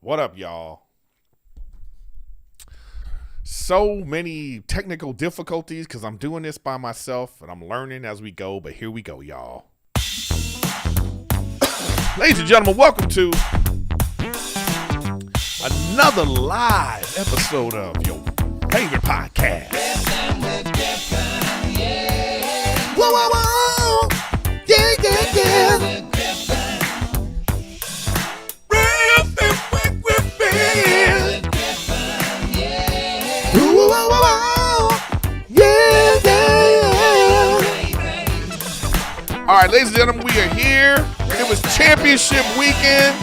What up, y'all? So many technical difficulties because I'm doing this by myself and I'm learning as we go, but here we go, y'all. Ladies and gentlemen, welcome to another live episode of your favorite podcast. Riffin, yeah. Whoa, whoa, whoa. Yeah, yeah, yeah. All right, ladies and gentlemen, we are here. It was championship weekend.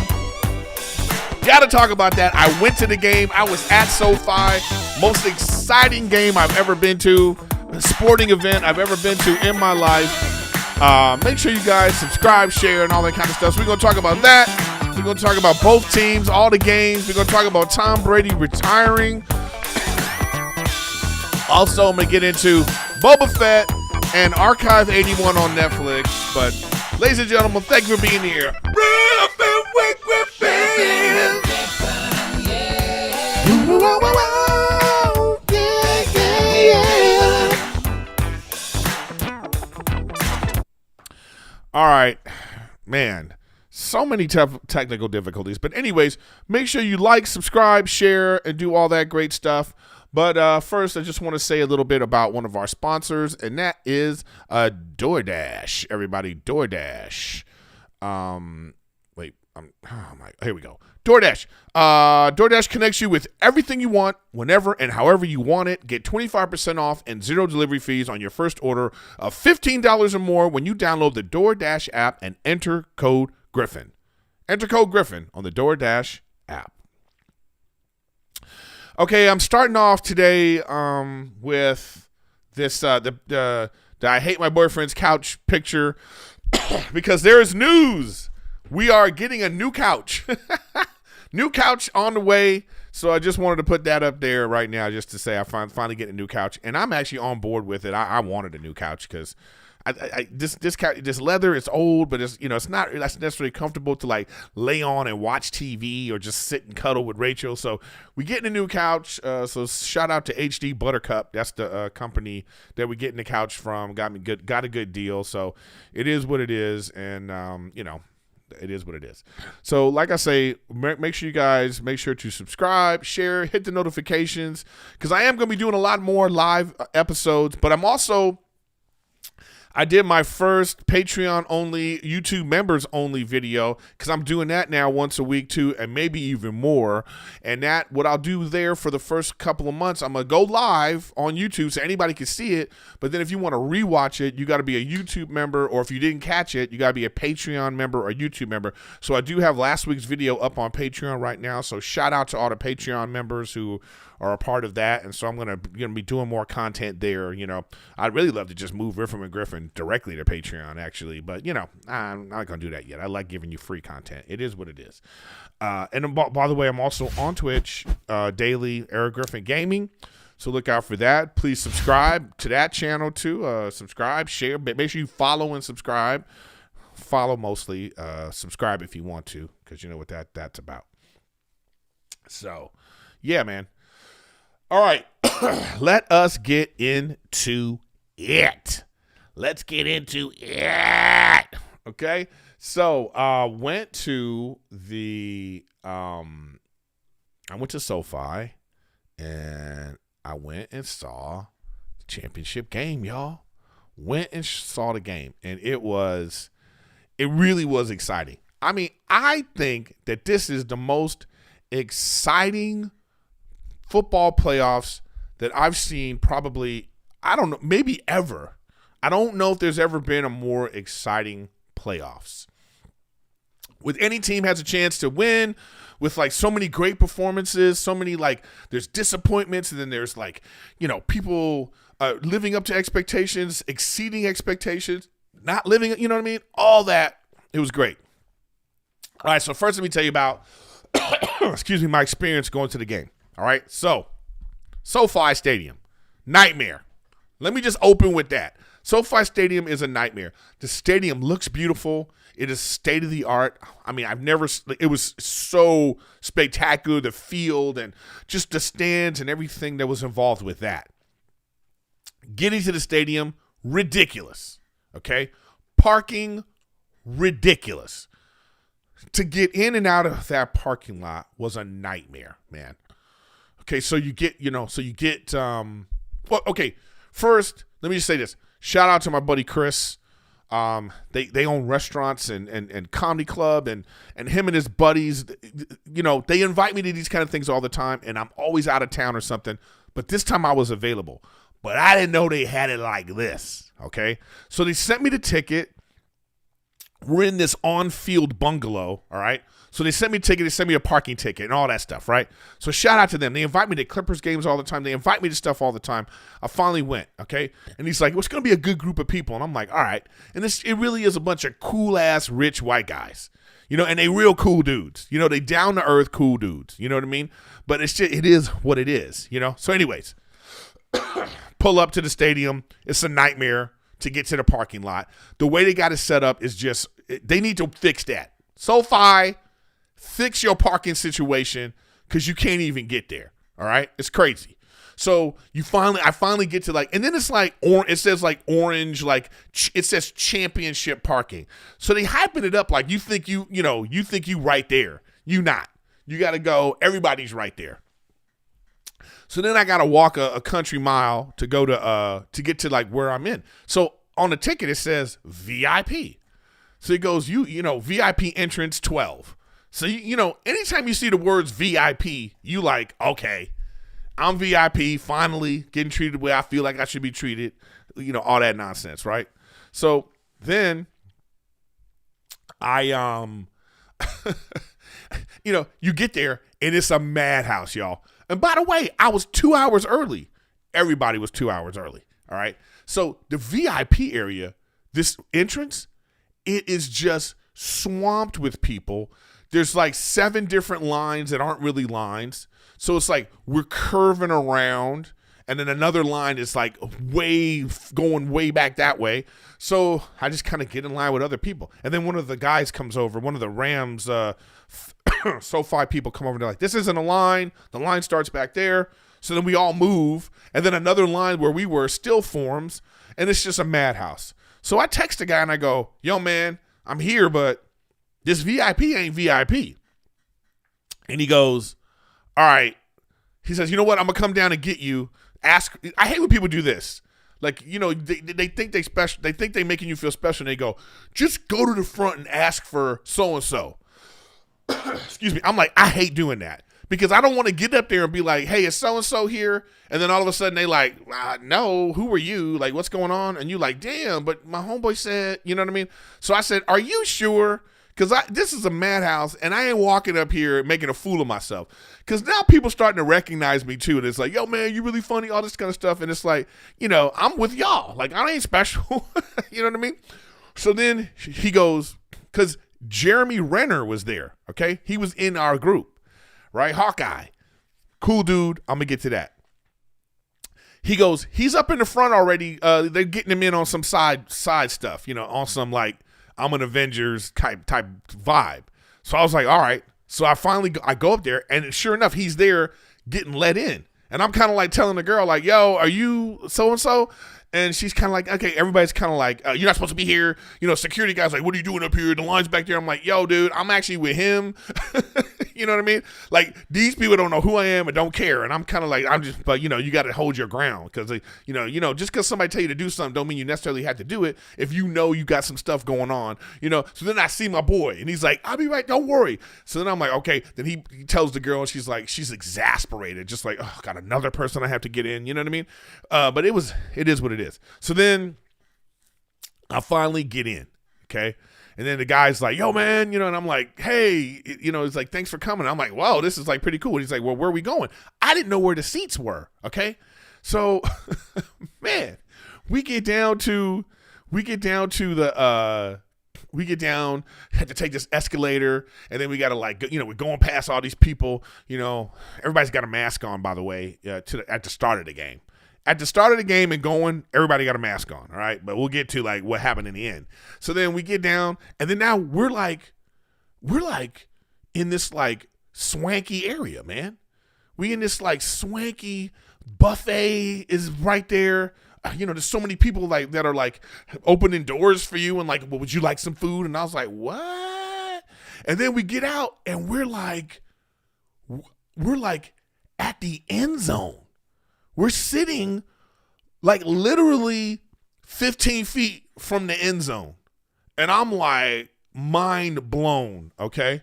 Got to talk about that. I went to the game. I was at SoFi. Most exciting game I've ever been to. Sporting event I've ever been to in my life. Make sure you guys subscribe, share, and all that kind of stuff. So we're going to talk about that. We're going to talk about both teams, all the games. We're going to talk about Tom Brady retiring. Also, I'm going to get into Boba Fett and Archive 81 on Netflix. But, ladies and gentlemen, thank you for being here. Riffin with Griffin. All right, man. So many technical difficulties. But anyways, make sure you like, subscribe, share, and do all that great stuff. But first, I just want to say a little bit about one of our sponsors, and that is DoorDash. Everybody, DoorDash. Here we go. DoorDash. DoorDash connects you with everything you want, whenever and however you want it. Get 25% off and zero delivery fees on your first order of $15 or more when you download the DoorDash app and enter code Griffin. Enter code Griffin on the DoorDash app. Okay, I'm starting off today with this the I hate my boyfriend's couch picture because there is news. We are getting a new couch. New couch on the way. So I just wanted to put that up there right now just to say I finally getting a new couch. And I'm actually on board with it. I wanted a new couch because this leather is old, but it's not necessarily comfortable to like lay on and watch TV or just sit and cuddle with Rachel. So we getting a new couch. So shout out to HD Buttercup. That's the company that we getting the couch from. Got a good deal. So it is what it is, and it is what it is. So like I say, make sure you guys make sure to subscribe, share, hit the notifications, because I am going to be doing a lot more live episodes. But I did my first Patreon only, YouTube members only video, because I'm doing that now once a week too, and maybe even more. And that, what I'll do there for the first couple of months, I'm going to go live on YouTube so anybody can see it. But then if you want to rewatch it, you got to be a YouTube member, or if you didn't catch it, you got to be a Patreon member or YouTube member. So I do have last week's video up on Patreon right now. So shout out to all the Patreon members who are a part of that. And so I'm gonna be doing more content there. I'd really love to just move Riffin and Griffin directly to Patreon actually, but I'm not gonna do that yet. I like giving you free content. It is what it is. And by the way, I'm also on Twitch daily, Erik Griffin Gaming. So look out for that. Please subscribe to that channel too. Subscribe, share, make sure you follow and subscribe. Follow mostly. Subscribe if you want to, because you know what that's about. So yeah, man. All right, let us get into it. Let's get into it. Okay, so went to SoFi, and I went and saw the championship game, y'all. Went and saw the game, and it really was exciting. I mean, I think that this is the most exciting football playoffs that I've seen probably, I don't know, maybe ever. I don't know if there's ever been a more exciting playoffs. With any team has a chance to win, with like so many great performances, so many there's disappointments, and then there's people living up to expectations, exceeding expectations, not living, you know what I mean? All that, it was great. All right, so first let me tell you about, my experience going to the game. All right, so SoFi Stadium, nightmare. Let me just open with that. SoFi Stadium is a nightmare. The stadium looks beautiful. It is state of the art. I mean, it was so spectacular, the field and just the stands and everything that was involved with that. Getting to the stadium, ridiculous. Okay? Parking, ridiculous. To get in and out of that parking lot was a nightmare, man. Okay, so you get, okay, first, let me just say this. Shout out to my buddy Chris. They own restaurants and comedy club and him and his buddies, they invite me to these kind of things all the time, and I'm always out of town or something. But this time I was available. But I didn't know they had it like this, okay? So they sent me the ticket. We're in this on-field bungalow, all right? So they sent me a ticket, they sent me a parking ticket and all that stuff, right? So shout out to them. They invite me to Clippers games all the time. They invite me to stuff all the time. I finally went, okay? And he's like, well, it's going to be a good group of people. And I'm like, all right. And it really is a bunch of cool-ass rich white guys, and they real cool dudes. They down-to-earth cool dudes. You know what I mean? But it is what it is, So anyways, pull up to the stadium. It's a nightmare to get to the parking lot. The way they got it set up is just, they need to fix that. SoFi, fix your parking situation because you can't even get there. All right? It's crazy. So I finally get to and then it's like, it says like orange, like it says championship parking. So they hyping it up like you think you right there. You not. You got to go, everybody's right there. So then I got to walk a country mile to go to get to like where I'm in. So on the ticket, it says VIP. So it goes, VIP entrance 12. So, anytime you see the words VIP, you like, okay, I'm VIP, finally getting treated the way I feel like I should be treated, all that nonsense, right? So then I, you get there and it's a madhouse, y'all. And by the way, I was 2 hours early. Everybody was 2 hours early, all right? So the VIP area, this entrance, it is just swamped with people. There's like 7 different lines that aren't really lines. So it's like we're curving around, and then another line is like going way back that way. So I just kind of get in line with other people. And then one of the guys comes over, one of the Rams SoFi people come over and they're like, this isn't a line. The line starts back there. So then we all move. And then another line where we were still forms. And it's just a madhouse. So I text the guy and I go, yo, man, I'm here, but this VIP ain't VIP. And he goes, all right. He says, you know what? I'm going to come down and get you. I hate when people do this. Like, they think they special. They think they making you feel special. And they go, just go to the front and ask for so-and-so. Excuse me. I'm like, I hate doing that because I don't want to get up there and be like, hey, is so-and-so here? And then all of a sudden they like, no, who are you? Like, what's going on? And you like, damn, but my homeboy said, you know what I mean? So I said, are you sure? Because this is a madhouse and I ain't walking up here making a fool of myself. Because now people starting to recognize me too. And it's like, yo, man, you really funny, all this kind of stuff. And it's like, I'm with y'all. Like, I ain't special. You know what I mean? So then he goes, because Jeremy Renner was there, okay? He was in our group, right? Hawkeye. Cool dude. I'm going to get to that. He goes, he's up in the front already. They're getting him in on some side stuff, on some like I'm an Avengers type vibe. So I was like, all right. So I go up there, and sure enough, he's there getting let in. And I'm kind of like telling the girl, like, yo, are you so-and-so? And she's kind of like, okay, everybody's kind of like, you're not supposed to be here. Security guy's like, what are you doing up here? The line's back there. I'm like, yo, dude, I'm actually with him. You know what I mean? Like, these people don't know who I am and don't care. And I'm kind of like, but, you got to hold your ground. Because, just because somebody tell you to do something don't mean you necessarily have to do it if you got some stuff going on. So then I see my boy, and he's like, I'll be right, don't worry. So then I'm like, okay. Then he tells the girl, and she's exasperated. Just like, oh, got another person I have to get in. You know what I mean? But it is what it is. So then I finally get in, okay? And then the guy's like, yo, man, and I'm like, hey, he's like, thanks for coming. I'm like, wow, this is like pretty cool. And he's like, well, where are we going? I didn't know where the seats were, okay? So, man, we get down, had to take this escalator, and then we got to we're going past all these people, everybody's got a mask on, by the way, at the start of the game. at the start of the game and going, everybody got a mask on, all right? But we'll get to like what happened in the end. So then we get down, and then now we're like in this like swanky area, man. We in this like swanky buffet is right there. There's so many people like that are like opening doors for you and like, well, would you like some food? And I was like, what? And then we get out and we're like at the end zone. We're sitting like literally 15 feet from the end zone. And I'm like mind blown, okay?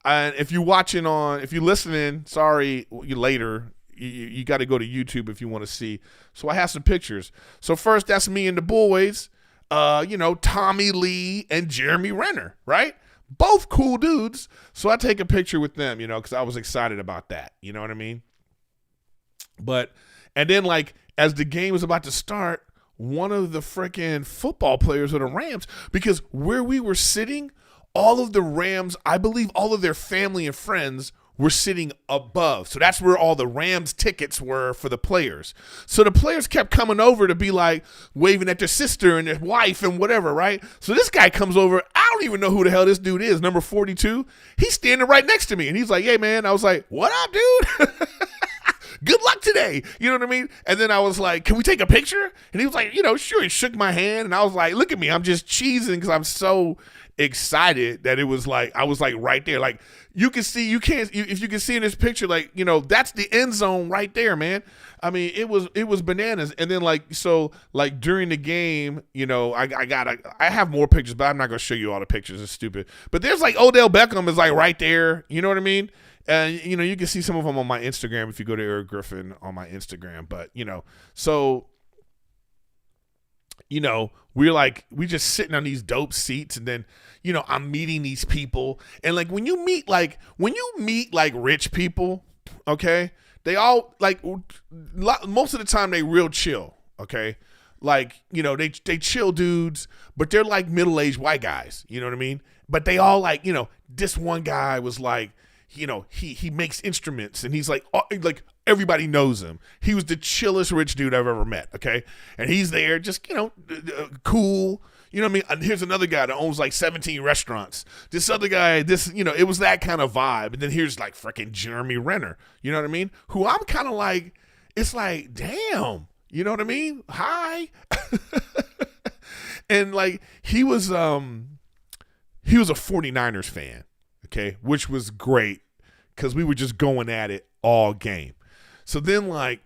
And if you're listening, sorry, later, you got to go to YouTube if you want to see. So I have some pictures. So first, that's me and the boys, Tommy Lee and Jeremy Renner, right? Both cool dudes. So I take a picture with them, because I was excited about that. You know what I mean? And then like as the game was about to start, one of the freaking football players of the Rams, because where we were sitting, all of the Rams, I believe all of their family and friends were sitting above. So that's where all the Rams tickets were for the players. So the players kept coming over to be like waving at their sister and their wife and whatever, right? So this guy comes over. I don't even know who the hell this dude is, number 42. He's standing right next to me. And he's like, hey, man. I was like, what up, dude? Good luck today. You know what I mean? And then I was like, can we take a picture? And he was like, sure. He shook my hand. And I was like, look at me. I'm just cheesing because I'm so excited that it was like, I was like right there. Like if you can see in this picture, like, that's the end zone right there, man. I mean, it was bananas. And then like during the game, I have more pictures, but I'm not going to show you all the pictures. It's stupid. But there's like Odell Beckham is like right there. You know what I mean? And, you can see some of them on my Instagram if you go to Erik Griffin on my Instagram. But, we're just sitting on these dope seats, and then, I'm meeting these people. And like when you meet like rich people, okay, they all like most of the time they real chill, okay? Like, they chill dudes, but they're like middle-aged white guys, you know what I mean? But they all like, this one guy was like, he makes instruments, and he's like everybody knows him. He was the chillest rich dude I've ever met. Okay. And he's there just, cool. You know what I mean? And here's another guy that owns like 17 restaurants. This other guy, it was that kind of vibe. And then here's like freaking Jeremy Renner. You know what I mean? Who I'm kind of like, it's like, damn, you know what I mean? Hi. And like, he was a 49ers fan. Okay, which was great because we were just going at it all game. So then, like,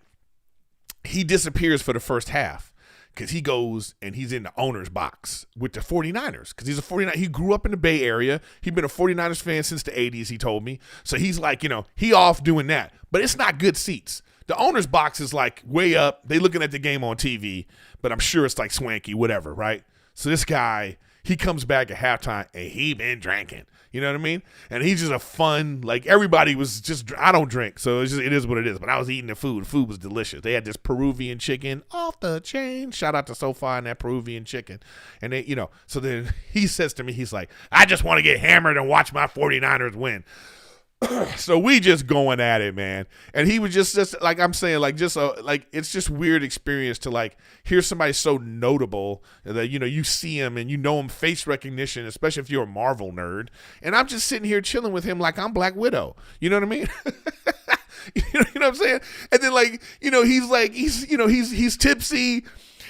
he disappears for the first half because he goes and he's in the owner's box with the 49ers because he's a 49. He grew up in the Bay Area. He'd been a 49ers fan since the 80s, he told me. So he's like, he off doing that. But it's not good seats. The owner's box is, like, way up. They looking at the game on TV, but I'm sure it's, like, swanky, whatever, right? So this guy, he comes back at halftime, and he been drinking. You know what I mean? And he's just a fun, like everybody was just, I don't drink, so it is what it is. But I was eating the food. The food was delicious. They had this Peruvian chicken off the chain. Shout out to SoFi and that Peruvian chicken. And they, so then he says to me, he's like, I just want to get hammered and watch my 49ers win. So we just going at it, man. And he was just like I'm saying, like it's just weird experience to like hear somebody so notable that you see him and him face recognition, especially if you're a Marvel nerd. And I'm just sitting here chilling with him like I'm Black Widow. You know what I mean? You know what I'm saying? And then like he's tipsy.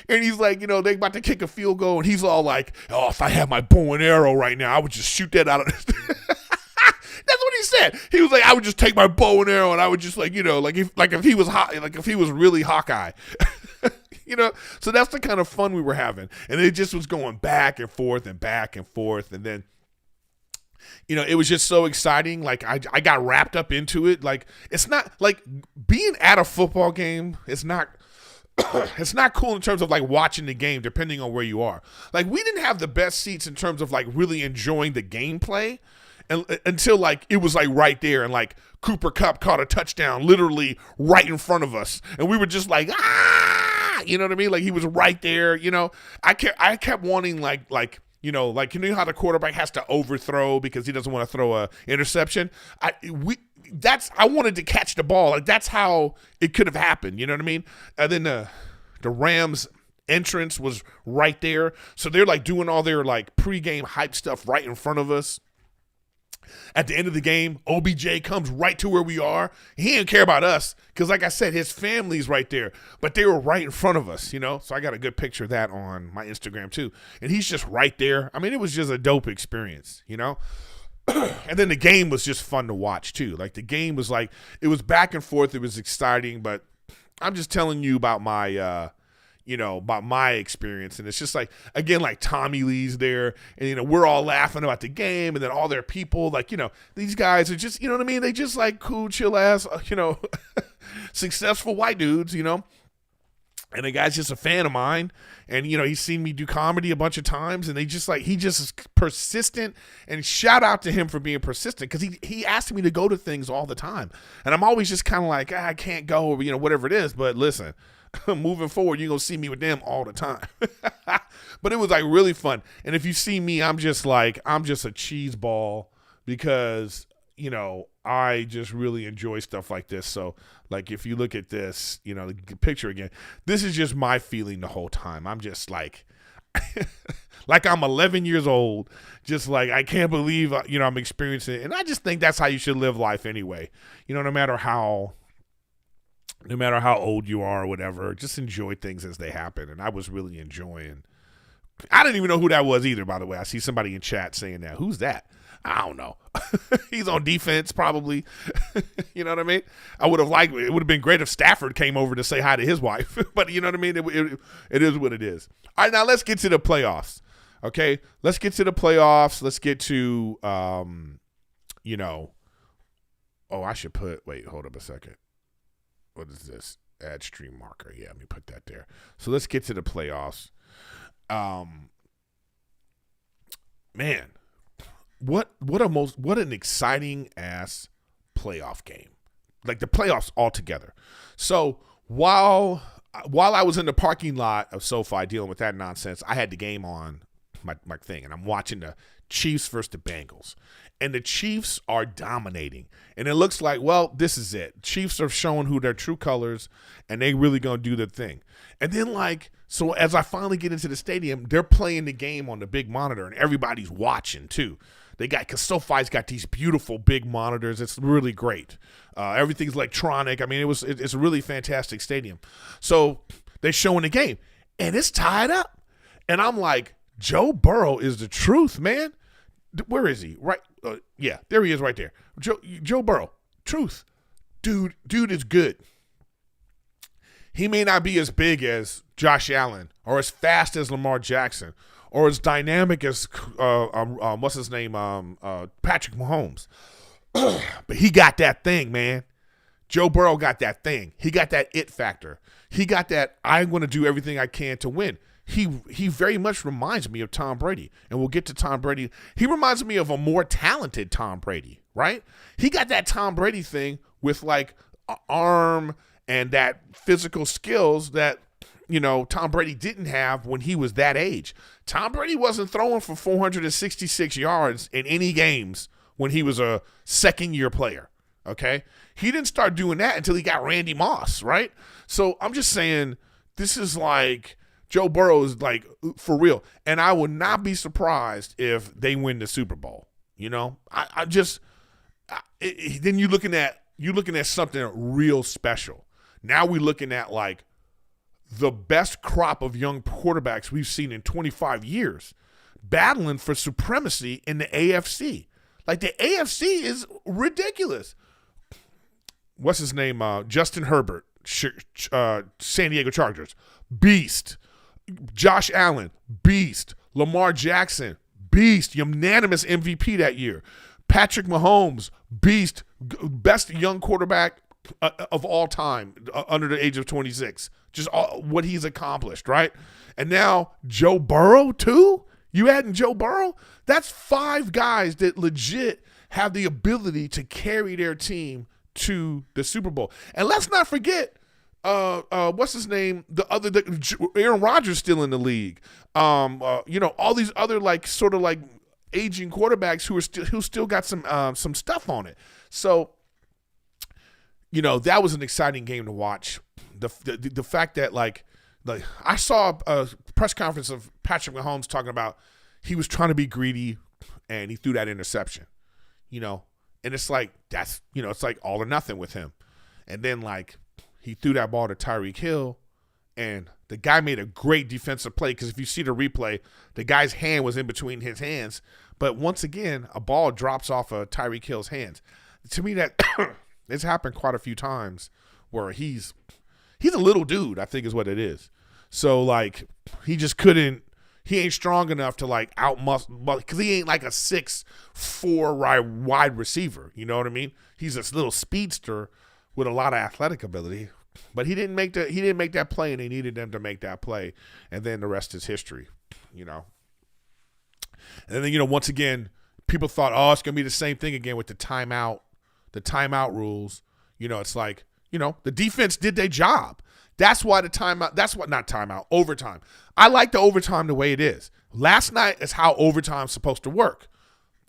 And he's like, they about to kick a field goal, and he's all like, oh, if I had my bow and arrow right now, I would just shoot that out of this. That's what he said. He was like, I would just take my bow and arrow and I would just like, if he was hot, like if he was really Hawkeye, so that's the kind of fun we were having. And it just was going back and forth and back and forth. And then, it was just so exciting. Like I got wrapped up into it. Like, it's not like being at a football game. It's not cool in terms of like watching the game, depending on where you are. Like we didn't have the best seats in terms of like really enjoying the gameplay. And until like it was like right there, and like Cooper Kupp caught a touchdown literally right in front of us, and we were just like, you know what I mean? Like he was right there. I kept wanting like how the quarterback has to overthrow because he doesn't want to throw a interception. I wanted to catch the ball. Like, that's how it could have happened. You know what I mean? And then the Rams entrance was right there. So they're like doing all their like pregame hype stuff right in front of us. At the end of the game, OBJ comes right to where we are. He didn't care about us because, like I said, his family's right there. But they were right in front of us, you know. So I got a good picture of that on my Instagram too. And he's just right there. I mean, it was just a dope experience, you know. And then the game was just fun to watch too. Like, the game was like, it was back and forth. It was exciting. But I'm just telling you about my about my experience. And it's just like, again, like Tommy Lee's there and, you know, we're all laughing about the game, and then all their people, like, you know, these guys are just, you know what I mean? They just like cool, chill ass, successful white dudes, you know? And the guy's just a fan of mine. And, you know, he's seen me do comedy a bunch of times, and he just is persistent, and shout out to him for being persistent. Cause he asked me to go to things all the time. And I'm always just kind of like, I can't go, or, you know, whatever it is. But listen, moving forward, you're going to see me with them all the time. But it was like really fun. And if you see me, I'm just a cheese ball because, you know, I just really enjoy stuff like this. So, like, if you look at this, you know, the picture again, this is just my feeling the whole time. I'm just like, like I'm 11 years old, just like, I can't believe, you know, I'm experiencing it. And I just think that's how you should live life anyway. You know, no matter how old you are or whatever, just enjoy things as they happen. And I was really enjoying. I didn't even know who that was either, by the way. I see somebody in chat saying that. Who's that? I don't know. He's on defense probably. You know what I mean? I would have liked, it would have been great if Stafford came over to say hi to his wife. But you know what I mean? It is what it is. All right, now let's get to the playoffs. Okay? Let's get to the playoffs. Let's get to, I should hold up a second. What is this? Add stream marker. Yeah, let me put that there. So let's get to the playoffs. Man, what an exciting ass playoff game. Like, the playoffs altogether. So while I was in the parking lot of SoFi dealing with that nonsense, I had the game on my thing, and I'm watching the Chiefs versus the Bengals. And the Chiefs are dominating. And it looks like, well, this is it. Chiefs are showing who their true colors, and they really going to do their thing. And then, like, so as I finally get into the stadium, they're playing the game on the big monitor, and everybody's watching too. Because SoFi's got these beautiful big monitors. It's really great. Everything's electronic. I mean, it's a really fantastic stadium. So they're showing the game, and it's tied up. And I'm like, Joe Burrow is the truth, man. Where is he? Right. Yeah, there he is right there. Joe Burrow, truth. Dude is good. He may not be as big as Josh Allen or as fast as Lamar Jackson or as dynamic as what's his name, Patrick Mahomes. But he got that thing, man. Joe Burrow got that thing. He got that it factor. He got that I'm going to do everything I can to win. He very much reminds me of Tom Brady, and we'll get to Tom Brady. He reminds me of a more talented Tom Brady, right? He got that Tom Brady thing with like arm and that physical skills that, you know, Tom Brady didn't have when he was that age. Tom Brady wasn't throwing for 466 yards in any games when he was a second-year player, okay? He didn't start doing that until he got Randy Moss, right? So I'm just saying this is like – Joe Burrow is like for real, and I would not be surprised if they win the Super Bowl. You know, then you're looking at something real special. Now we're looking at like the best crop of young quarterbacks we've seen in 25 years, battling for supremacy in the AFC. Like, the AFC is ridiculous. What's his name? Justin Herbert, San Diego Chargers, beast. Josh Allen, beast. Lamar Jackson, beast. Unanimous MVP that year. Patrick Mahomes, beast. Best young quarterback of all time under the age of 26. Just what he's accomplished, right? And now Joe Burrow, too? You adding Joe Burrow? That's 5 guys that legit have the ability to carry their team to the Super Bowl. And let's not forget, what's his name? Aaron Rodgers still in the league. All these other like sort of like aging quarterbacks who still got some stuff on it. So that was an exciting game to watch. The fact that like I saw a press conference of Patrick Mahomes talking about he was trying to be greedy and he threw that interception, and it's like that's it's like all or nothing with him. And then like he threw that ball to Tyreek Hill and the guy made a great defensive play because if you see the replay, the guy's hand was in between his hands. But once again, a ball drops off of Tyreek Hill's hands. To me, that it's happened quite a few times where he's a little dude, I think is what it is. So, like, he just couldn't – he ain't strong enough to, like, out-muscle – because he ain't like a 6'4" wide receiver. You know what I mean? He's this little speedster with a lot of athletic ability. But he didn't make that play, and they needed them to make that play. And then the rest is history, And then, once again, people thought, oh, it's going to be the same thing again with the timeout rules. It's like, the defense did their job. That's why overtime. I like the overtime the way it is. Last night is how overtime's supposed to work.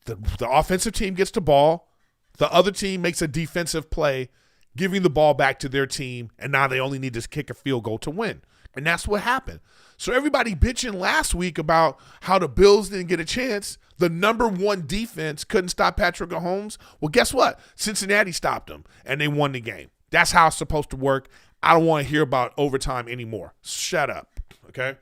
The offensive team gets the ball. The other team makes a defensive play, giving the ball back to their team, and now they only need to kick a field goal to win. And that's what happened. So everybody bitching last week about how the Bills didn't get a chance. The number one defense couldn't stop Patrick Mahomes. Well, guess what? Cincinnati stopped them, and they won the game. That's how it's supposed to work. I don't want to hear about overtime anymore. Shut up, okay?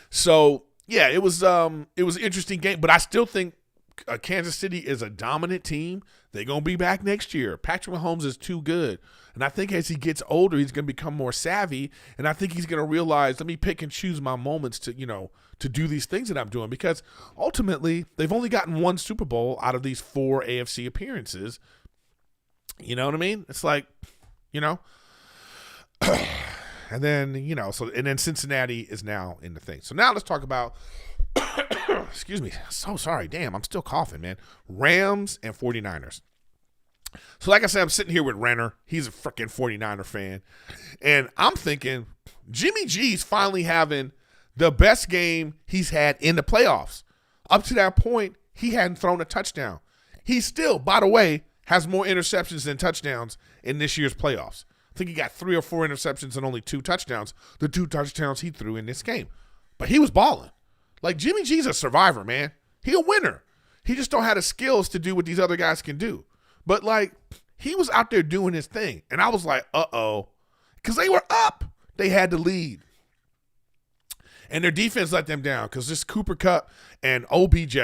So, yeah, it was an interesting game, but I still think Kansas City is a dominant team. They're going to be back next year. Patrick Mahomes is too good. And I think as he gets older, he's going to become more savvy. And I think he's going to realize, let me pick and choose my moments to do these things that I'm doing. Because ultimately, they've only gotten one Super Bowl out of these 4 AFC appearances. You know what I mean? It's like, and then, and then Cincinnati is now in the thing. So now let's talk about excuse me. So sorry. Damn, I'm still coughing, man. Rams and 49ers. So like I said, I'm sitting here with Renner. He's a freaking 49er fan. And I'm thinking Jimmy G's finally having the best game he's had in the playoffs. Up to that point, he hadn't thrown a touchdown. He still, by the way, has more interceptions than touchdowns in this year's playoffs. I think he got 3 or 4 interceptions and only 2 touchdowns. The 2 touchdowns he threw in this game. But he was balling. Like, Jimmy G's a survivor, man. He a winner. He just don't have the skills to do what these other guys can do. But, like, he was out there doing his thing. And I was like, uh-oh. Because they were up. They had the lead. And their defense let them down because this Cooper Kupp and OBJ.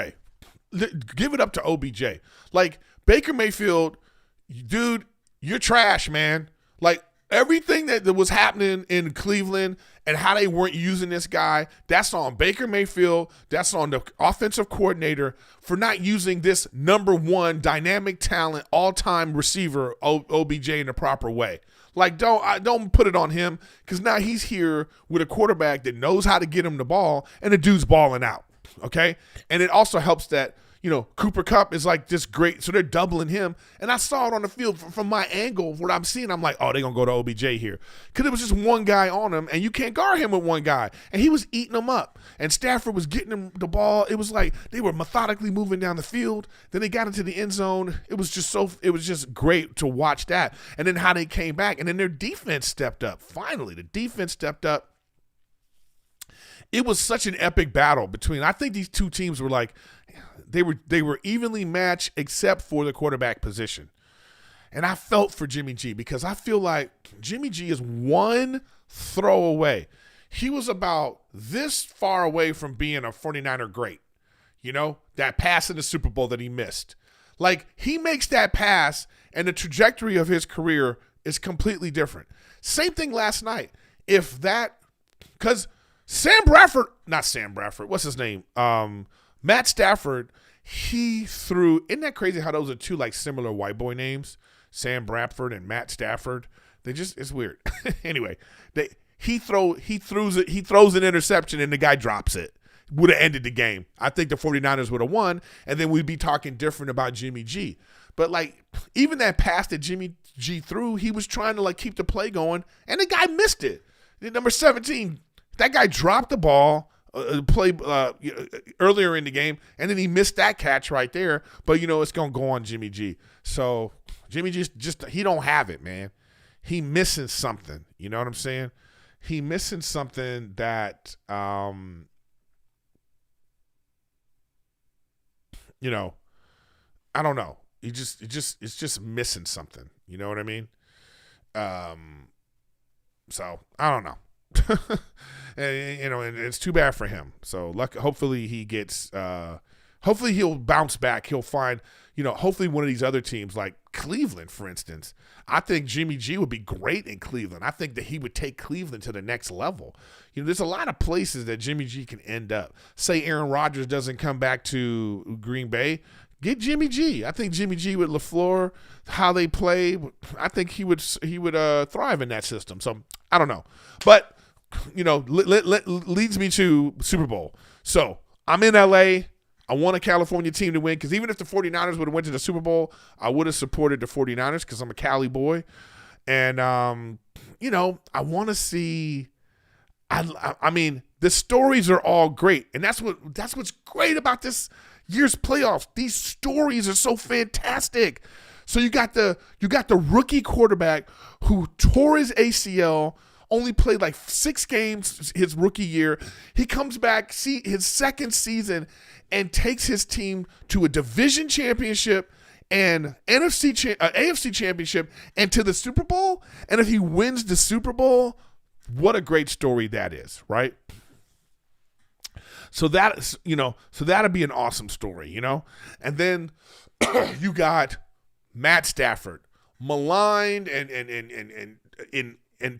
Give it up to OBJ. Like, Baker Mayfield, dude, you're trash, man. Like, everything that was happening in Cleveland and how they weren't using this guy, that's on Baker Mayfield. That's on the offensive coordinator for not using this number one dynamic talent, all-time receiver, OBJ, in the proper way. Like, don't put it on him because now he's here with a quarterback that knows how to get him the ball, and the dude's balling out, okay? And it also helps that, Cooper Kupp is like this great, so they're doubling him. And I saw it on the field from my angle, what I'm seeing. I'm like, oh, they're going to go to OBJ here. Because it was just one guy on him, and you can't guard him with one guy. And he was eating him up. And Stafford was getting him the ball. It was like they were methodically moving down the field. Then they got into the end zone. It was just great to watch that. And then how they came back. And then their defense stepped up. Finally, the defense stepped up. It was such an epic battle between, I think these two teams were like, they were evenly matched except for the quarterback position. And I felt for Jimmy G because I feel like Jimmy G is one throw away. He was about this far away from being a 49er great. That pass in the Super Bowl that he missed. Like, he makes that pass and the trajectory of his career is completely different. Same thing last night. Because what's his name? Matt Stafford, he threw, isn't that crazy how those are two like similar white boy names? Sam Bradford and Matt Stafford. It's weird. Anyway, he throws an interception and the guy drops it. Would have ended the game. I think the 49ers would have won, and then we'd be talking different about Jimmy G. But like, even that pass that Jimmy G threw, he was trying to like keep the play going, and the guy missed it. Number 17, that guy dropped the ball. play earlier in the game, and then he missed that catch right there. But it's gonna go on Jimmy G. So Jimmy G just he don't have it, man. He missing something. You know what I'm saying? He missing something that I don't know. It's just missing something. You know what I mean? So I don't know. And it's too bad for him. So hopefully he gets. Hopefully he'll bounce back. He'll find. Hopefully one of these other teams like Cleveland, for instance. I think Jimmy G would be great in Cleveland. I think that he would take Cleveland to the next level. There's a lot of places that Jimmy G can end up. Say Aaron Rodgers doesn't come back to Green Bay. Get Jimmy G. I think Jimmy G with LaFleur, how they play, I think he would thrive in that system. So I don't know, but leads me to Super Bowl. So I'm in LA. I want a California team to win because even if the 49ers would have went to the Super Bowl, I would have supported the 49ers because I'm a Cali boy. And, I want to see I mean, the stories are all great. And that's what's great about this year's playoffs. These stories are so fantastic. So you got the rookie quarterback who tore his ACL, only played like 6 games his rookie year. He comes back, his second season, and takes his team to a division championship and AFC championship and to the Super Bowl. And if he wins the Super Bowl, what a great story that is, right? So that that'd be an awesome story, And then you got Matt Stafford, maligned and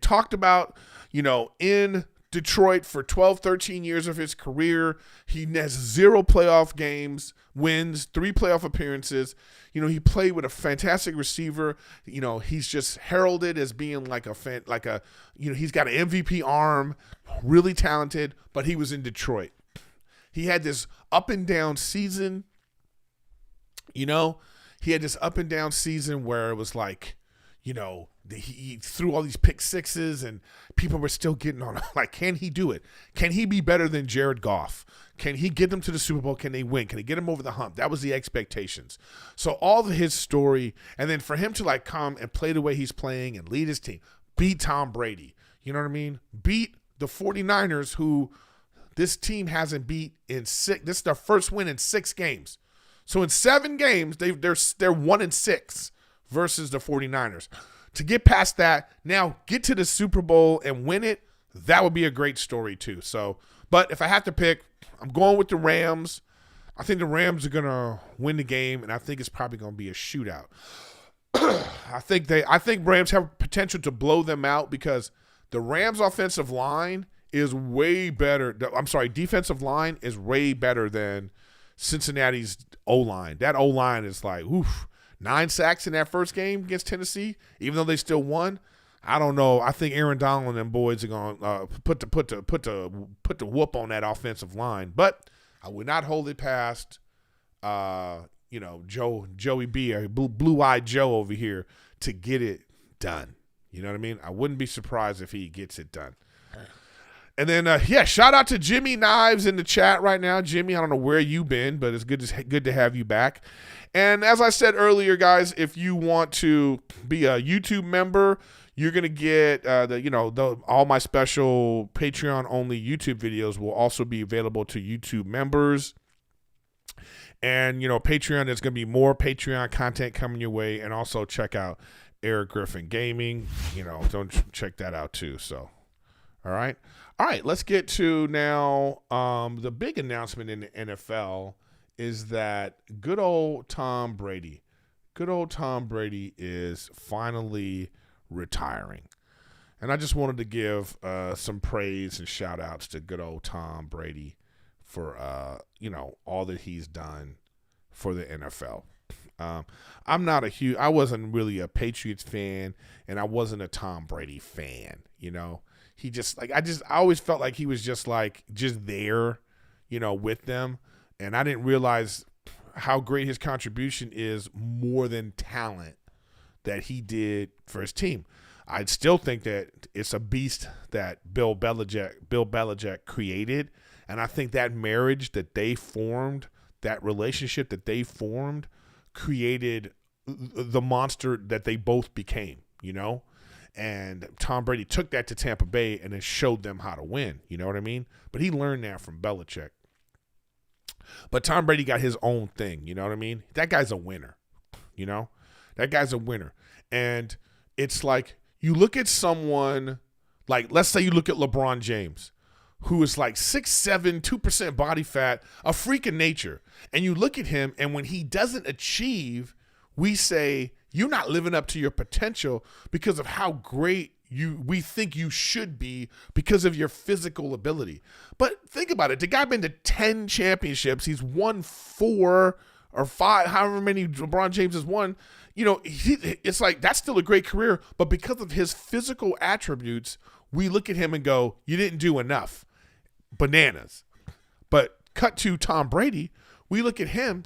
talked about, in Detroit for 12, 13 years of his career. He has 0 playoff games, wins, 3 playoff appearances. He played with a fantastic receiver. He's just heralded as being he's got an MVP arm, really talented, but he was in Detroit. He had this up and down season. He had this up and down season where it was like, he threw all these pick sixes and people were still getting on. Like, can he do it? Can he be better than Jared Goff? Can he get them to the Super Bowl? Can they win? Can he get them over the hump? That was the expectations. So all of his story, and then for him to come and play the way he's playing and lead his team, beat Tom Brady. You know what I mean? Beat the 49ers, who this team hasn't beat in 6. This is their first win in 6 games. So in 7 games, they're 1-6 versus the 49ers. To get past that, now get to the Super Bowl and win it, that would be a great story too. So, but if I have to pick, I'm going with the Rams. I think the Rams are going to win the game, and I think it's probably going to be a shootout. I think Rams have potential to blow them out because the Rams offensive line is way better. Defensive line is way better than Cincinnati's O-line. That O-line is like, oof. 9 sacks in that first game against Tennessee, even though they still won. I don't know. I think Aaron Donald and them boys are going to put the whoop on that offensive line. But I would not hold it past, Joey B, or Blue-Eyed Joe over here to get it done. You know what I mean? I wouldn't be surprised if he gets it done. And then, shout out to Jimmy Knives in the chat right now. Jimmy, I don't know where you've been, but it's good to have you back. And as I said earlier, guys, if you want to be a YouTube member, you're going to get all my special Patreon-only YouTube videos will also be available to YouTube members. And, Patreon, there's going to be more Patreon content coming your way. And also check out Erik Griffin Gaming. Don't check that out too. So, all right, let's get to now the big announcement in the NFL is that good old Tom Brady is finally retiring. And I just wanted to give some praise and shout outs to good old Tom Brady for, all that he's done for the NFL. I wasn't really a Patriots fan, and I wasn't a Tom Brady fan, He just I always felt like he was just there, with them. And I didn't realize how great his contribution is more than talent that he did for his team. I still think that it's a beast that Bill Belichick created. And I think that marriage that they formed, that relationship that they formed, created the monster that they both became, you know? And Tom Brady took that to Tampa Bay and then showed them how to win, you know what I mean? But he learned that from Belichick. But Tom Brady got his own thing, you know what I mean? That guy's a winner, you know? That guy's a winner. And it's like, you look at someone, like, let's say you look at LeBron James, who is like 6'7", 2% body fat, a freak of nature. And you look at him, and when he doesn't achieve, we say, you're not living up to your potential because of how great we think you should be because of your physical ability. But think about it. The guy been to 10 championships. He's won 4 or 5, however many LeBron James has won. You know, it's like, that's still a great career. But because of his physical attributes, we look at him and go, you didn't do enough. Bananas. But cut to Tom Brady, we look at him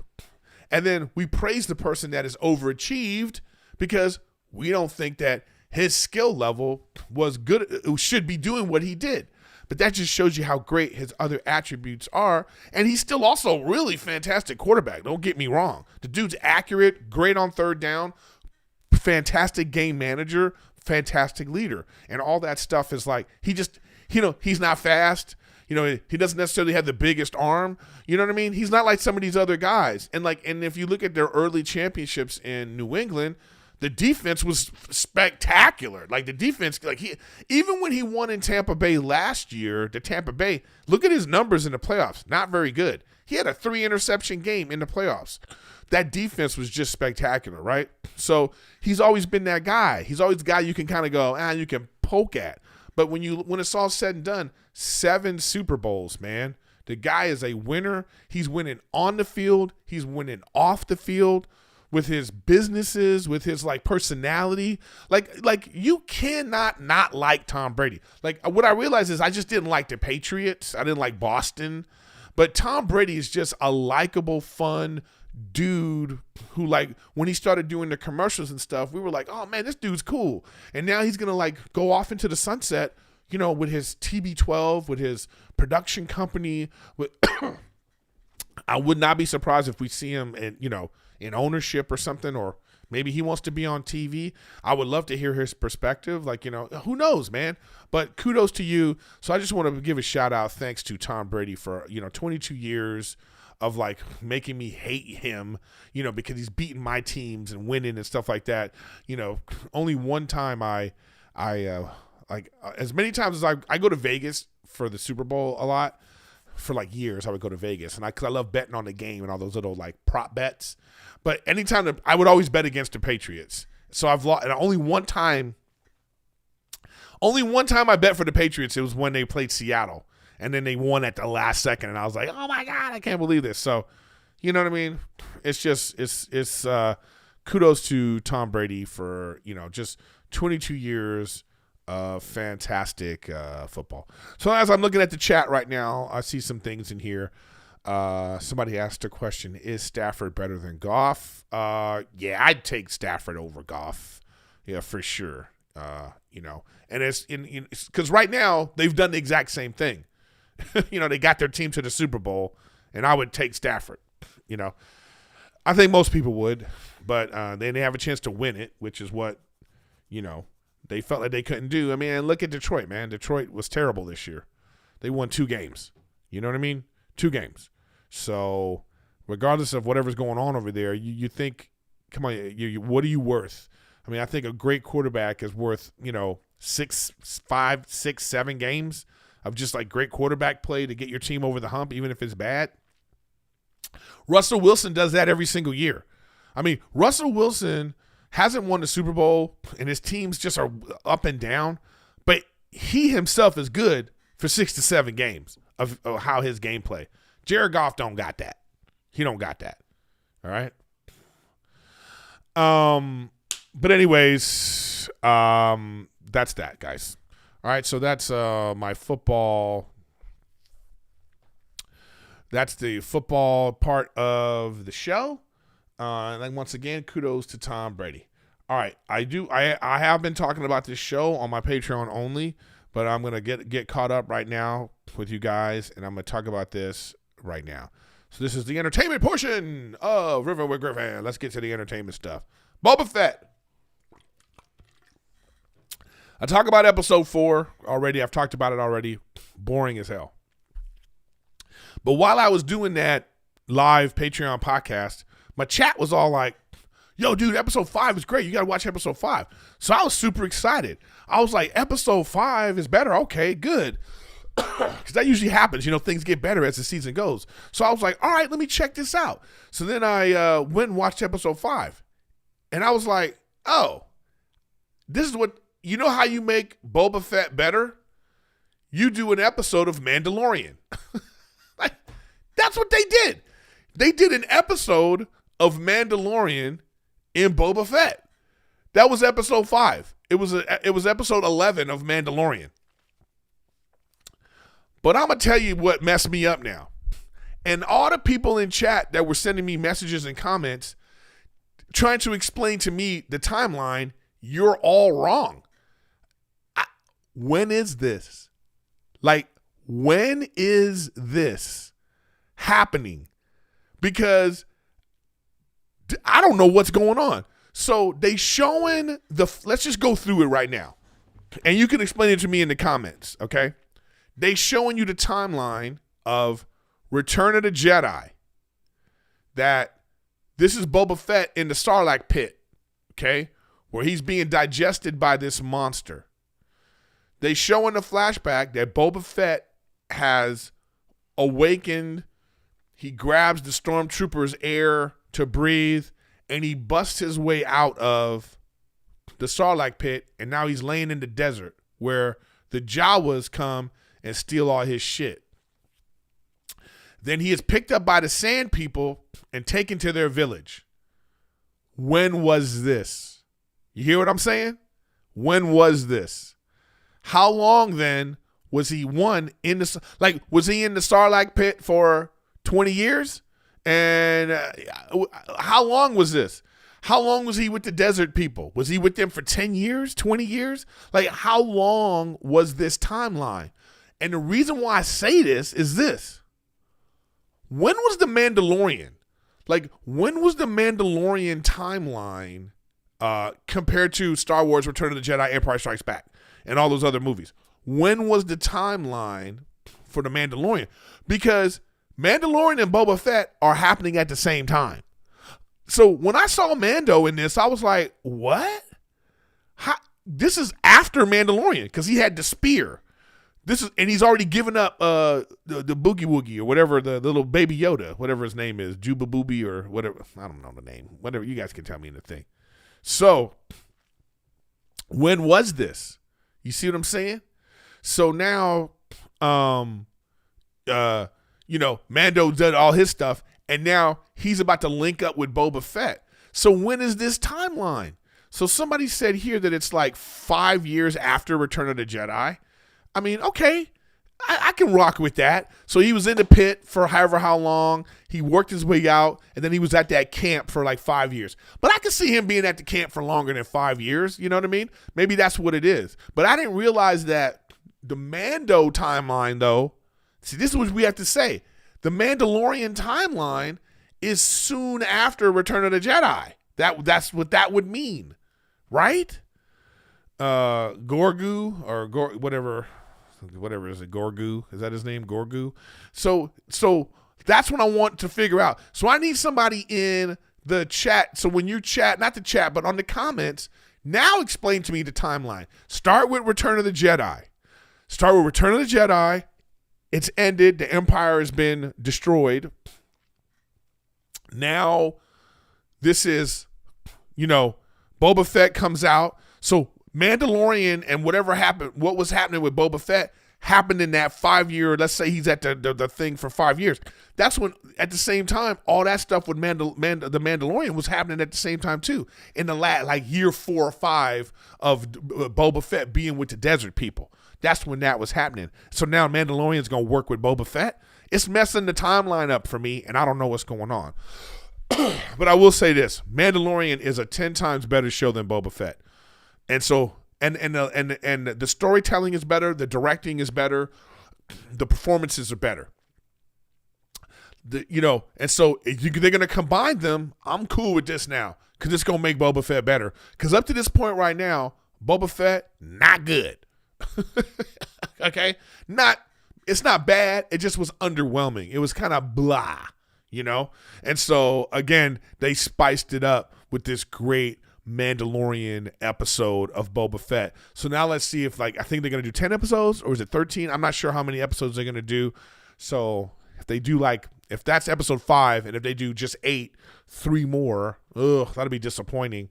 and then we praise the person that has overachieved because we don't think that his skill level was good, should be doing what he did. But that just shows you how great his other attributes are. And he's still also really fantastic quarterback. Don't get me wrong. The dude's accurate, great on third down, fantastic game manager, fantastic leader. And all that stuff is like, he just, you know, he's not fast. You know, he doesn't necessarily have the biggest arm. You know what I mean? He's not like some of these other guys. And if you look at their early championships in New England, the defense was spectacular. Like the defense, even when he won in Tampa Bay last year, look at his numbers in the playoffs. Not very good. He had a 3-interception game in the playoffs. That defense was just spectacular, right? So he's always been that guy. He's always the guy you can kind of go, you can poke at. But when it's all said and done, 7 Super Bowls, man. The guy is a winner. He's winning on the field. He's winning off the field with his businesses, with his personality. Like you cannot not like Tom Brady. Like what I realized is I just didn't like the Patriots. I didn't like Boston. But Tom Brady is just a likable, fun dude who, when he started doing the commercials and stuff, we were like, oh man, this dude's cool. And now he's gonna go off into the sunset, you know, with his TB12, with his production company. I would not be surprised if we see him in ownership or something, or maybe he wants to be on TV. I would love to hear his perspective. Who knows, man? But kudos to you. So I just want to give a shout out. Thanks to Tom Brady for 22 years of making me hate him, because he's beating my teams and winning and stuff like that. Only one time as many times as I go to Vegas for the Super Bowl a lot. For years, I would go to Vegas, and because I love betting on the game and all those little prop bets. But anytime I would always bet against the Patriots. So I've lost, and only one time I bet for the Patriots. It was when they played Seattle, and then they won at the last second, and I was like, oh my god, I can't believe this. So, you know what I mean? It's just it's kudos to Tom Brady for just 22 years. Fantastic football. So as I'm looking at the chat right now, I see some things in here. Somebody asked a question: is Stafford better than Goff? Yeah, I'd take Stafford over Goff. Yeah, for sure. And it's because right now they've done the exact same thing. They got their team to the Super Bowl, and I would take Stafford. I think most people would, but then they have a chance to win it, which is what they felt like they couldn't do. I mean, look at Detroit, man. Detroit was terrible this year. They won 2 games. You know what I mean? 2 games. So regardless of whatever's going on over there, you think, come on, what are you worth? I mean, I think a great quarterback is worth, 5, 6, 7 games of just great quarterback play to get your team over the hump, even if it's bad. Russell Wilson does that every single year. I mean, Russell Wilson hasn't won the Super Bowl, and his teams just are up and down. But he himself is good for 6 to 7 games of how his game play. Jared Goff don't got that. He don't got that. All right. But anyways, that's that, guys. All right, so that's my football. That's the football part of the show. And then once again, kudos to Tom Brady. All right, I have been talking about this show on my Patreon only, but I'm going to get caught up right now with you guys, and I'm going to talk about this right now. So this is the entertainment portion of Riffin with Griffin. Let's get to the entertainment stuff. Boba Fett. I talk about episode 4 already. I've talked about it already. Boring as hell. But while I was doing that live Patreon podcast, my chat was all like, yo, dude, episode 5 is great. You got to watch episode 5. So I was super excited. I was like, episode 5 is better. Okay, good. Because that usually happens. Things get better as the season goes. So I was like, all right, let me check this out. So then I went and watched episode 5. And I was like, oh, this is what, how you make Boba Fett better? You do an episode of Mandalorian. Like, that's what they did. They did an episode of Mandalorian in Boba Fett. That was episode 5. It was episode 11 of Mandalorian. But I'm going to tell you what messed me up now. And all the people in chat that were sending me messages and comments trying to explain to me the timeline, you're all wrong. When is this? Like, when is this happening? Because I don't know what's going on. So they showing let's just go through it right now. And you can explain it to me in the comments, okay? They showing you the timeline of Return of the Jedi. That this is Boba Fett in the Sarlacc pit, okay? Where he's being digested by this monster. They show in the flashback that Boba Fett has awakened. He grabs the stormtrooper's air to breathe, and he busts his way out of the Sarlacc pit, and now he's laying in the desert where the Jawas come and steal all his shit. Then he is picked up by the Sand People and taken to their village. When was this? You hear what I'm saying? When was this? How long then was he was he in the Sarlacc pit for 20 years? And how long was this? How long was he with the desert people? Was he with them for 10 years, 20 years? Like, how long was this timeline? And the reason why I say this is this. When was the Mandalorian? Like, when was the Mandalorian timeline compared to Star Wars Return of the Jedi, Empire Strikes Back, and all those other movies? When was the timeline for the Mandalorian? Because Mandalorian and Boba Fett are happening at the same time. So when I saw Mando in this, I was like, what? This is after Mandalorian because he had the spear. And he's already given up the Boogie Woogie or whatever, the little baby Yoda, whatever his name is, Juba Booby or whatever. I don't know the name. Whatever, you guys can tell me in the thing. So when was this? You see what I'm saying? So now, Mando did all his stuff, and now he's about to link up with Boba Fett. So when is this timeline? So somebody said here that it's like 5 years after Return of the Jedi. I mean, okay, I can rock with that. So he was in the pit for however how long. He worked his way out, and then he was at that camp for like 5 years. But I can see him being at the camp for longer than 5 years. You know what I mean? Maybe that's what it is. But I didn't realize that the Mando timeline, though, see, this is what we have to say. The Mandalorian timeline is soon after Return of the Jedi. That's what that would mean, right? Gorgu or whatever is it? Gorgu, is that his name? Gorgu. So that's what I want to figure out. So I need somebody in the chat. So when you chat, not the chat, but on the comments, now explain to me the timeline. Start with Return of the Jedi. Start with Return of the Jedi. It's ended. The Empire has been destroyed. Now, this is, Boba Fett comes out. So Mandalorian and whatever happened, what was happening with Boba Fett happened in that 5 year, let's say he's at the thing for 5 years. That's when, at the same time, all that stuff with the Mandalorian was happening at the same time too. In the year 4 or 5 of Boba Fett being with the desert people. That's when that was happening. So now Mandalorian's going to work with Boba Fett. It's messing the timeline up for me, and I don't know what's going on. But I will say this. Mandalorian is a 10 times better show than Boba Fett. And so and the storytelling is better, the directing is better, the performances are better. And so they're going to combine them. I'm cool with this now because it's going to make Boba Fett better. Because up to this point right now, Boba Fett, not good. Okay? It's not bad. It just was underwhelming. It was kind of blah, And so, again, they spiced it up with this great Mandalorian episode of Boba Fett. So now let's see if, I think they're going to do 10 episodes, or is it 13? I'm not sure how many episodes they're going to do. So if they do, if that's episode 5, and if they do just 8, 3 more, that'll be disappointing.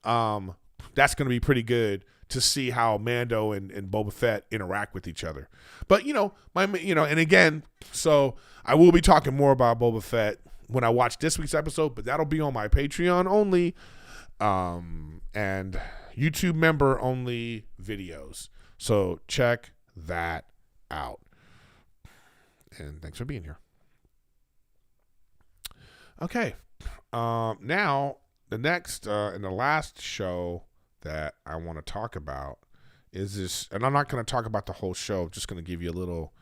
That's going to be pretty good to see how Mando and Boba Fett interact with each other. But, and again, so I will be talking more about Boba Fett when I watch this week's episode, but that'll be on my Patreon only and YouTube member only videos. So check that out. And thanks for being here. Okay. Now, the next and the last show that I want to talk about is this, and I'm not going to talk about the whole show. I'm just going to give you a little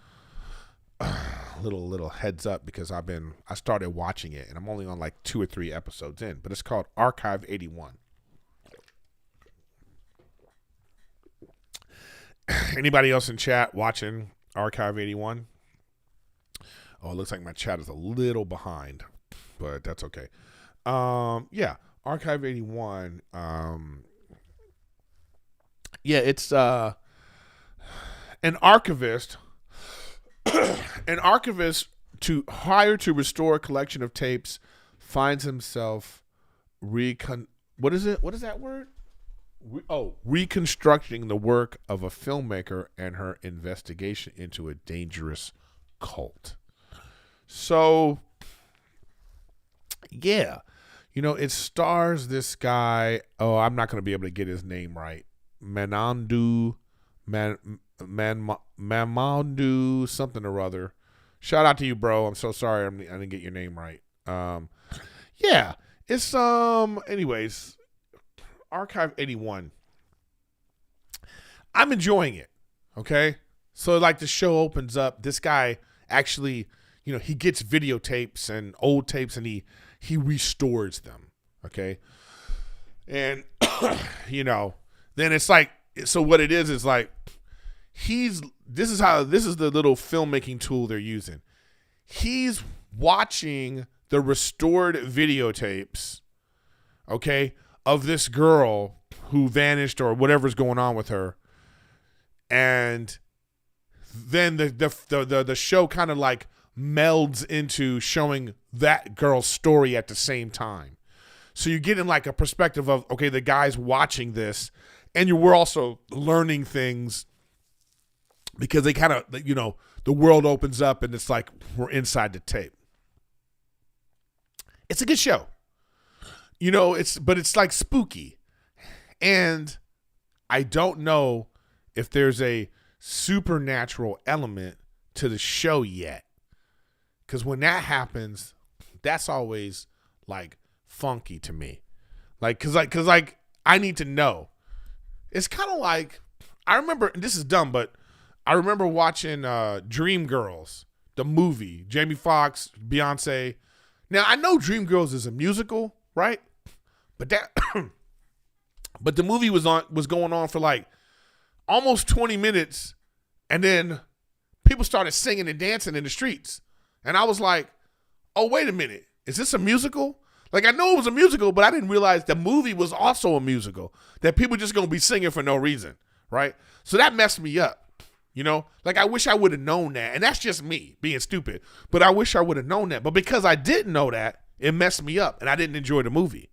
heads up because I started watching it and I'm only on 2 or 3 episodes in, but it's called Archive 81. Anybody else in chat watching Archive 81? Oh, it looks like my chat is a little behind, but that's okay. Yeah, Archive 81. Yeah, it's an archivist. An archivist hired to restore a collection of tapes finds himself what is it? What is that word? Reconstructing the work of a filmmaker and her investigation into a dangerous cult. So, yeah, it stars this guy. Oh, I'm not going to be able to get his name right. Mamandu something or other. Shout out to you, bro. I'm so sorry I didn't get your name right. Yeah, it's anyways, Archive 81. I'm enjoying it. Okay, so the show opens up. This guy actually, he gets videotapes and old tapes and he restores them. Okay, and then it's so what it is this is the little filmmaking tool they're using. He's watching the restored videotapes, okay, of this girl who vanished or whatever's going on with her. And then the show kind of melds into showing that girl's story at the same time. So you're getting a perspective of, okay, the guy's watching this, and we're also learning things because they kind of, the world opens up and it's we're inside the tape. It's a good show. But it's spooky. And I don't know if there's a supernatural element to the show yet. Because when that happens, that's always funky to me. Cause I need to know. It's kind of I remember, and this is dumb, but I remember watching Dreamgirls, the movie, Jamie Foxx, Beyonce. Now I know Dreamgirls is a musical, right? But but the movie was going on for almost 20 minutes, and then people started singing and dancing in the streets, and I was like, oh, wait a minute, is this a musical? I know it was a musical, but I didn't realize the movie was also a musical, that people just going to be singing for no reason, right? So that messed me up, I wish I would have known that, and that's just me being stupid, but I wish I would have known that. But because I didn't know that, it messed me up, and I didn't enjoy the movie.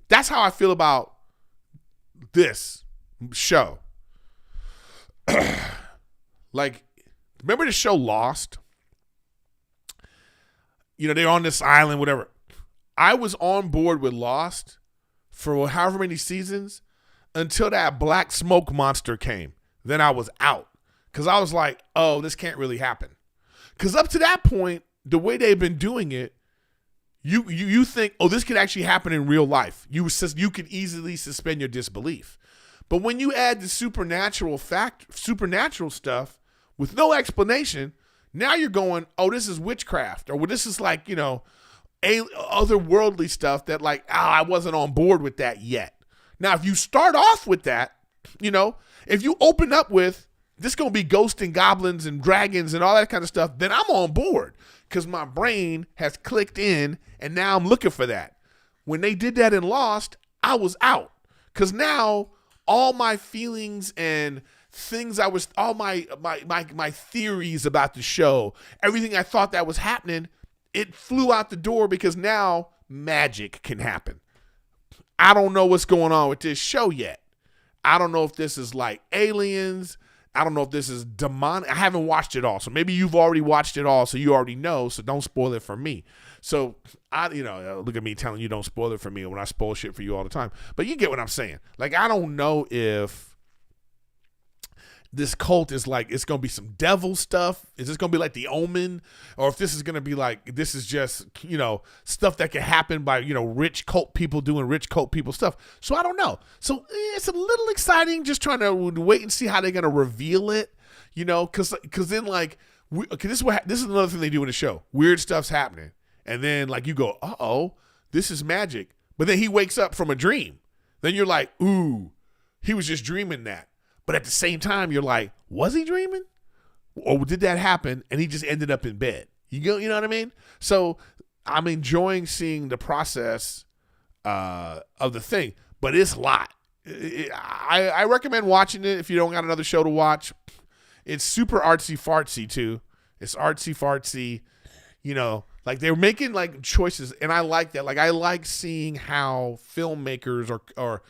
That's how I feel about this show. Remember the show Lost? They're on this island, whatever. I was on board with Lost for however many seasons until that black smoke monster came. Then I was out because I was like, oh, this can't really happen. Because up to that point, the way they've been doing it, you think, oh, this could actually happen in real life. You could easily suspend your disbelief. But when you add the supernatural stuff with no explanation, now you're going, oh, this is witchcraft, or well, this is like, otherworldly stuff that like, I wasn't on board with that yet. Now, if you start off with that, if you open up with this going to be ghosts and goblins and dragons and all that kind of stuff, then I'm on board because my brain has clicked in and now I'm looking for that. When they did that in Lost, I was out because now all my feelings and things all my theories about the show, everything I thought that was happening, it flew out the door because now magic can happen. I don't know what's going on with this show yet. I don't know if this is like aliens. I don't know if this is demonic. I haven't watched it all. So maybe you've already watched it all, so you already know. So don't spoil it for me. So look at me telling you don't spoil it for me when I spoil shit for you all the time. But you get what I'm saying. Like, I don't know if this cult is like, it's going to be some devil stuff. Is this going to be like The Omen? Or if this is going to be like, this is just, stuff that can happen by, rich cult people doing rich cult people stuff. So I don't know. So it's a little exciting just trying to wait and see how they're going to reveal it, because then like, this is another thing they do in the show. Weird stuff's happening. And then like you go, uh-oh, this is magic. But then he wakes up from a dream. Then you're like, ooh, he was just dreaming that. But at the same time, you're like, was he dreaming? Or did that happen and he just ended up in bed? You know what I mean? So I'm enjoying seeing the process of the thing, but it's a lot. I recommend watching it if you don't got another show to watch. It's super artsy fartsy too. It's artsy fartsy, like they're making like choices, and I like that. Like I like seeing how filmmakers or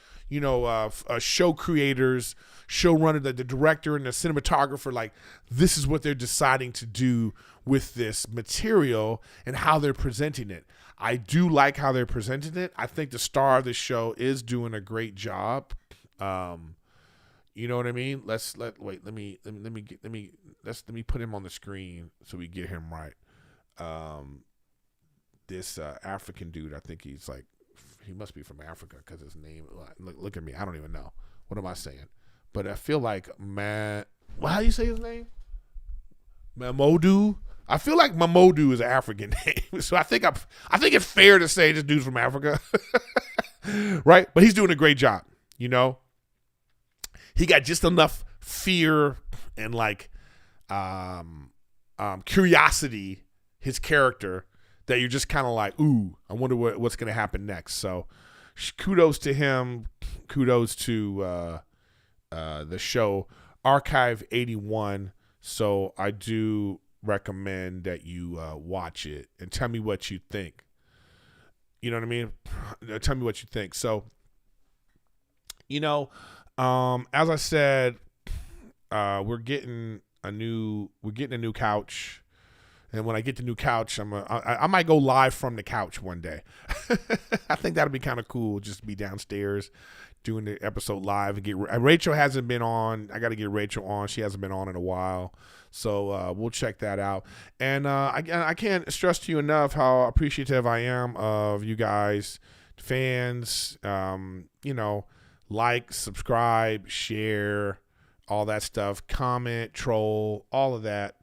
show creators, showrunner, the director and the cinematographer, like this is what they're deciding to do with this material and how they're presenting it. I do like how they're presenting it. I think the star of the show is doing a great job. You know what I mean? Let me put him on the screen so we get him right. This African dude, I think he's like, he must be from Africa because his name, look at me, I don't even know. What am I saying? But I feel like, how do you say his name? Mamodu? I feel like Mamodu is an African name. So I think it's fair to say this dude's from Africa. Right? But he's doing a great job, He got just enough fear and like curiosity, his character, that you're just kind of like, ooh, I wonder what's going to happen next. So kudos to him. Kudos to the show Archive 81. So I do recommend that you watch it and tell me what you think. You know what I mean? Tell me what you think. So, as I said, we're getting a new couch. And when I get the new couch, I might go live from the couch one day. I think that'll be kind of cool, just to be downstairs doing the episode live. And Rachel hasn't been on. I got to get Rachel on. She hasn't been on in a while. So we'll check that out. And I can't stress to you enough how appreciative I am of you guys, fans, like, subscribe, share, all that stuff, comment, troll, all of that.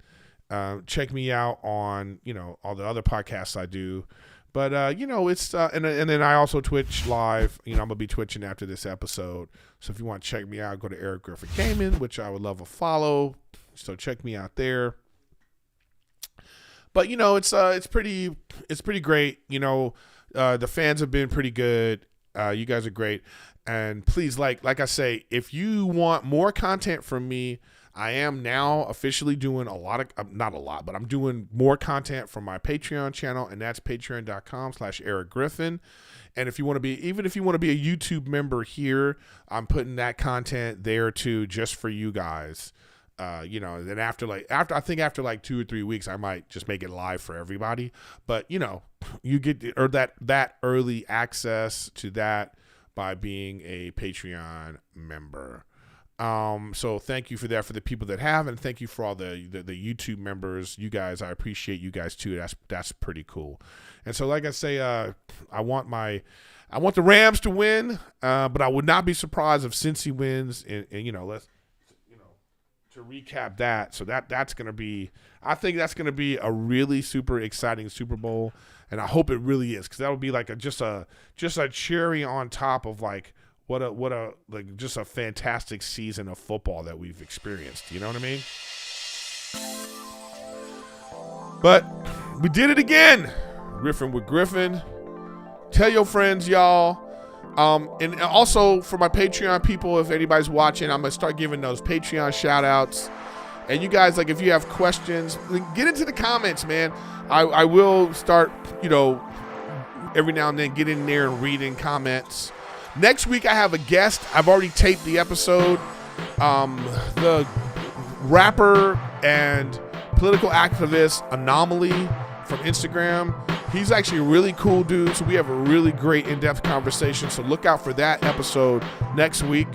Check me out on, all the other podcasts I do. But, it's, and then I also Twitch live. I'm going to be twitching after this episode. So if you want to check me out, go to Erik Griffin Gaming, which I would love a follow. So check me out there. But, it's pretty great. The fans have been pretty good. You guys are great. And please, like I say, if you want more content from me, I am now officially doing not a lot, but I'm doing more content from my Patreon channel, and that's patreon.com/Erik Griffin. And if you want to be a YouTube member here, I'm putting that content there too, just for you guys. Then after 2 or 3 weeks, I might just make it live for everybody. But you get that early access to that by being a Patreon member. So thank you for that for the people that have, and thank you for all the YouTube members. You guys, I appreciate you guys too. That's pretty cool. And so, like I say, I want the Rams to win, but I would not be surprised if Cincy wins. And to recap that, so that's going to be, I think that's going to be a really super exciting Super Bowl, and I hope it really is, because that would be like just a cherry on top of like what a just a fantastic season of football that we've experienced. You know what I mean? But we did it again. Riffin with Griffin. Tell your friends, y'all. And also for my Patreon people, if anybody's watching, I'm going to start giving those Patreon shout outs. And you guys, like, if you have questions, get into the comments, man. I will start, every now and then get in there and read in comments. Next week, I have a guest. I've already taped the episode. The rapper and political activist Anomaly from Instagram. He's actually a really cool dude, so we have a really great in-depth conversation. So look out for that episode next week.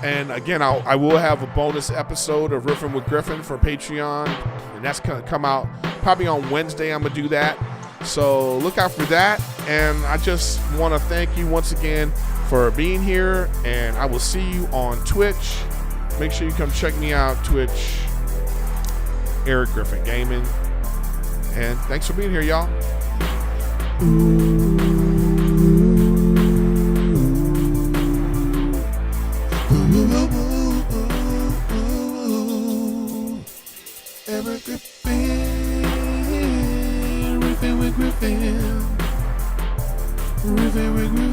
And again, I will have a bonus episode of Riffin with Griffin for Patreon, and that's going to come out probably on Wednesday. I'm going to do that. So look out for that. And I just want to thank you once again for being here, and I will see you on Twitch. Make sure you come check me out, Twitch, Erik Griffin Gaming. And thanks for being here, y'all. Erik Griffin, Riffin with Griffin, Riffin with Griffin.